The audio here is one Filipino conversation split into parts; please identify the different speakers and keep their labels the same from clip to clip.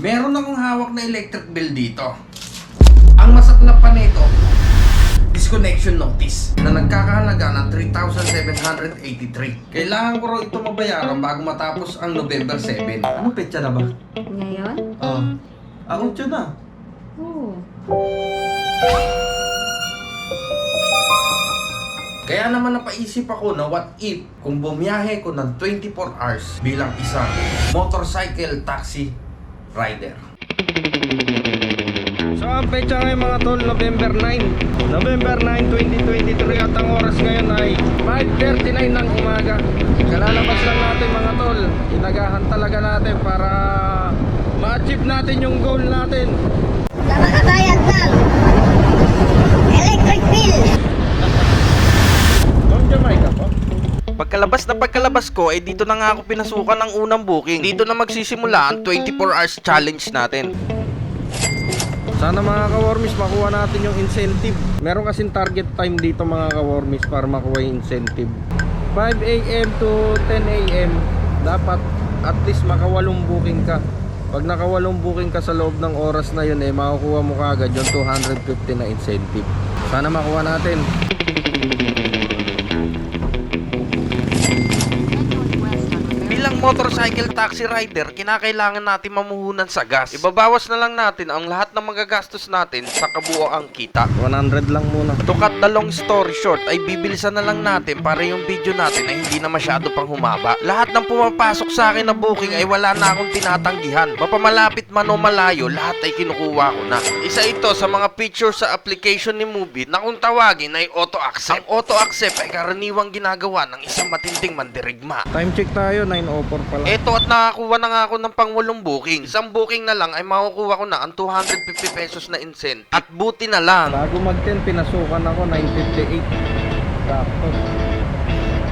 Speaker 1: Meron akong hawak na electric bill dito. Ang masaklap pa nito, disconnection notice na nagkakahalaga ng 3,783. Kailangan ko raw ito mabayaran bago matapos ang November 7. Anong petsa na ba?
Speaker 2: Ngayon?
Speaker 1: Oo. Ako dyan na.
Speaker 2: Oo.
Speaker 1: Kaya naman napaisip ako na what if kung bumiyahe ko ng 24 hours bilang isang motorcycle taxi rider. So ang petsa ngayon mga tol, November 9. November 9, 2023 at ang oras ngayon ay 5:39 ng umaga. Kalalabas lang natin mga tol. Inagahan talaga natin para ma-achieve natin yung goal natin.
Speaker 2: Na makabayad ng electric bill.
Speaker 1: Jamaica po. Pagkalabas ko ay dito na nga ako pinasukan ng unang booking. Dito na magsisimula ang 24 hours challenge natin. Sana mga kawormis makuha natin yung incentive. Meron kasing target time dito mga kawormis para makuha yung incentive. 5 AM to 10 AM dapat at least makawalong booking ka. Pag nakawalong booking ka sa loob ng oras na yun makukuha mo kaagad yung 250 na incentive. Sana makuha natin. Bilang motorcycle taxi rider, kinakailangan natin mamuhunan sa gas. Ibabawas na lang natin ang lahat ng magagastos natin sa kabuoang kita. 100 lang muna. To cut the long story short, ay bibilisan na lang natin para yung video natin ay hindi na masyado pang humaba. Lahat ng pumapasok sa akin na booking ay wala na akong tinatanggihan. Mapamalapit man o malayo, lahat ay kinukuha ko na. Isa ito sa mga features sa application ni Moovit na kung tawagin ay auto-accept. Ang auto-accept ay karaniwang ginagawa ng isang matinding mandirigma. Time check tayo, 9:04 pala. Eto at nakakuha na nga ako ng pangwalong booking. Isang booking na lang ay makukuha ko na ang 250 pesos na incentive. At buti na lang, bago mag-10 pinasukan ako 9:58. Sakto.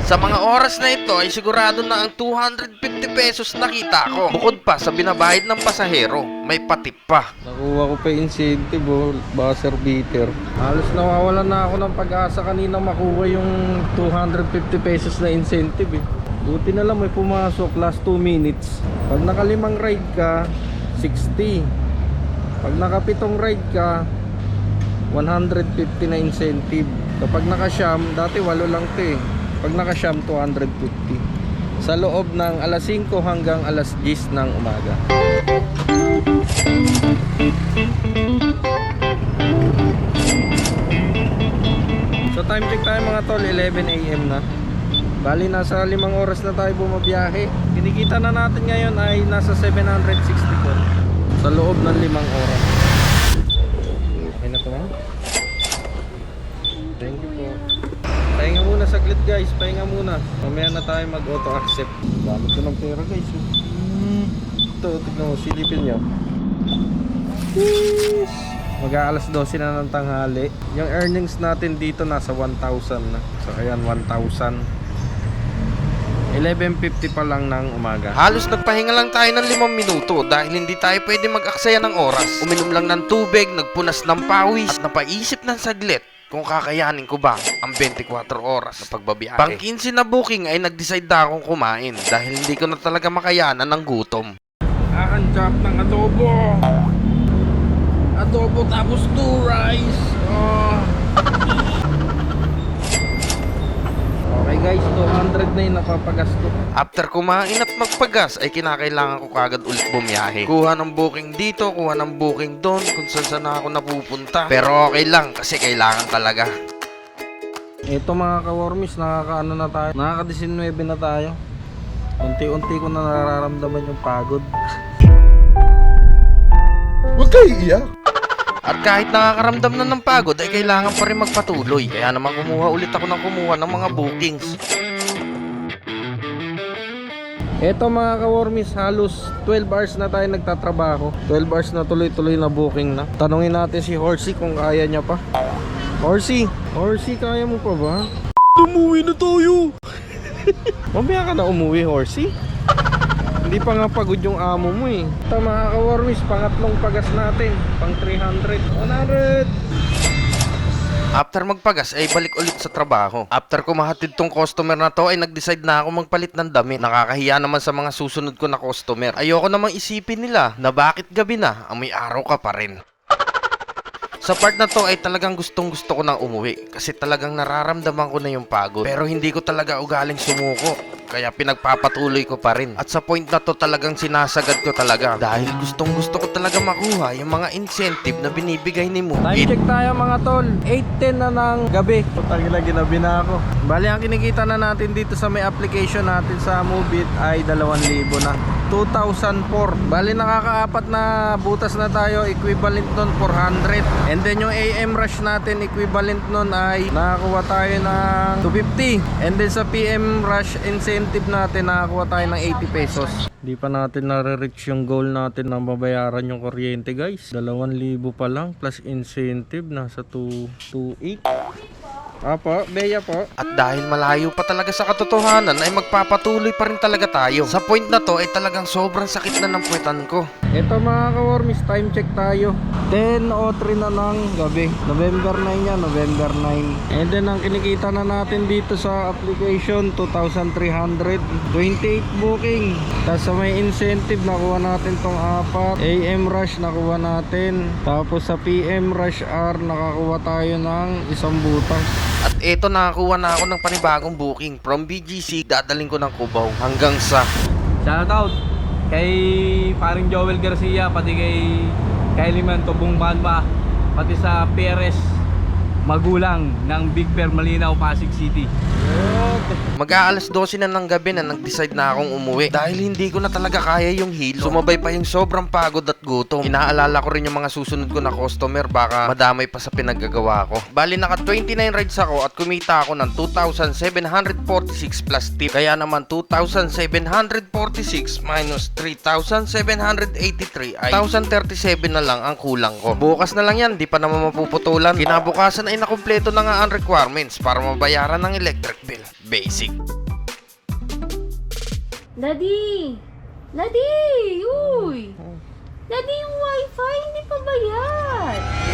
Speaker 1: Sa mga oras na ito ay sigurado na ang 250 pesos nakita ko. Bukod pa sa binabayad ng pasahero, may patip pa. Nakuha ko pa incentive buzzer beater. Halos nawawalan na ako ng pag-asa kanina makuha yung 250 pesos na incentive eh. Buti na lang may pumasok last 2 minutes. Pag nakalimang ride ka, 60. Pag nakapitong ride ka, 150 na incentive. Kapag nakasyam, dati 8 lang ito eh. Pag nakasyam, 250. Sa loob ng alas 5 hanggang alas 10 ng umaga. So time check tayo mga tol, 11 AM na. Bali nasa 5 oras na tayo bumabiyahe. Kinikita na natin ngayon ay nasa 764 sa loob ng 5 oras. Okay na to ha? Thank you po. Pahinga muna saglit guys, pahinga muna. Mamaya na tayo mag auto accept. Gamit ko ng pera guys. Ito, tignan mo, silipin nyo. Mag-aalas 12 na ng tanghali. Yung earnings natin dito nasa 1,000 na. So ayan, 1,000. 11:50 pa lang ng umaga. Halos nagpahinga lang tayo ng 5 minuto dahil hindi tayo pwede mag-aksaya ng oras. Uminom lang ng tubig, nagpunas ng pawis at napaisip ng saglit kung kakayanin ko ba ang 24 oras na pagbabiyahe. Pang 15 na booking ay nag-decide na akong kumain dahil hindi ko na talaga makayanan ng gutom. Chop ng adobo. Adobo tapos 2 rice. Okay guys, 200 na yung napapagas ko. After kumain at magpagas ay kinakailangan ko kagad ulit bumiyahe. Kuha ng booking dito, kuha ng booking doon, kung saan na ako napupunta. Pero okay lang kasi kailangan talaga. Ito mga kawormis, nakakaano na tayo, nakaka-19 na tayo. Unti-unti ko na nararamdaman yung pagod.
Speaker 3: Huwag kayo iiyak.
Speaker 1: At kahit nakakaramdam na ng pagod ay kailangan pa rin magpatuloy. Kaya naman kumuha ulit ako ng ng mga bookings. Eto mga kawormis, halos 12 hours na tayo nagtatrabaho. 12 hours na tuloy-tuloy na booking na. Tanungin natin si Horsey kung kaya niya pa. Horsey, kaya mo pa ba? Umuwi na tayo. Mamaya ka na umuwi, Horsey. Hindi pa nga pagod yung amo mo eh. Ito mga kawormis, pangatlong pagas natin. Pang 300. 100! After magpagas ay balik ulit sa trabaho. After ko mahatid tong customer na to ay nag-decide na ako magpalit ng damit. Nakakahiya naman sa mga susunod ko na customer. Ayoko namang isipin nila na bakit gabi na, amoy araw ka pa rin. Sa part na to ay talagang gustong gusto ko nang umuwi kasi talagang nararamdaman ko na yung pagod. Pero hindi ko talaga ugaling sumuko. Kaya pinagpapatuloy ko pa rin. At sa point na to talagang sinasagad ko talaga. Dahil gustong gusto ko talaga makuha yung mga incentive na binibigay ni Move
Speaker 3: Time
Speaker 1: It.
Speaker 3: check tayo mga tol. 8:10 na ng gabi. Putang ina, ginabi na ako. Bali ang kinikita na natin dito sa may application natin sa Move It ay 2,000 na. 2004. Bali nakakaapat na butas na tayo, equivalent nun 400. And then yung AM rush natin, equivalent nun ay nakakuha tayo ng 250. And then sa PM rush incentive natin, nakakuha tayo ng 80 pesos. Di pa natin nare-reach yung goal natin na mabayaran yung kuryente guys. 2,000 pa lang plus incentive, nasa 228. Apo, Beya po.
Speaker 1: At dahil malayo pa talaga sa katotohanan ay magpapatuloy pa rin talaga tayo. Sa point na to ay talagang sobrang sakit na ng puwetan ko.
Speaker 3: Ito mga ka-wormies, time check tayo. 10:03 na ng gabi. November 9 yan, November 9. And then ang kinikita na natin dito sa application, 2,300. 28 booking. Tapos sa may incentive, nakuha natin tong 4. AM rush, nakuha natin. Tapos sa PM rush R, nakakuha tayo ng isang butas.
Speaker 1: At eto nakakuha na ako ng panibagong booking. From BGC, dadaling ko ng Cubao hanggang sa...
Speaker 4: Shoutout kay paring Joel Garcia, pati kay Kylie Mantobong Banba, pati sa PRS magulang ng Big Bear Malinaw, Pasig City.
Speaker 1: Mag-aalas 12 na ng gabi na nag-decide na akong umuwi dahil hindi ko na talaga kaya yung hilo. Sumabay pa yung sobrang pagod at gutom. Inaalala ko rin yung mga susunod ko na customer, baka madamay pa sa pinaggagawa ko. Bali naka 29 rides ako at kumita ako ng 2,746 plus tip. Kaya naman 2,746 minus 3,783 ay 1,037 na lang ang kulang ko. Bukas na lang yan, di pa naman mapuputulan. Kinabukasan ay nakumpleto na nga ang requirements para mabayaran ng electric bill. Basic.
Speaker 2: Daddy! Daddy! Uy! Daddy, yung wifi, hindi pa bayad!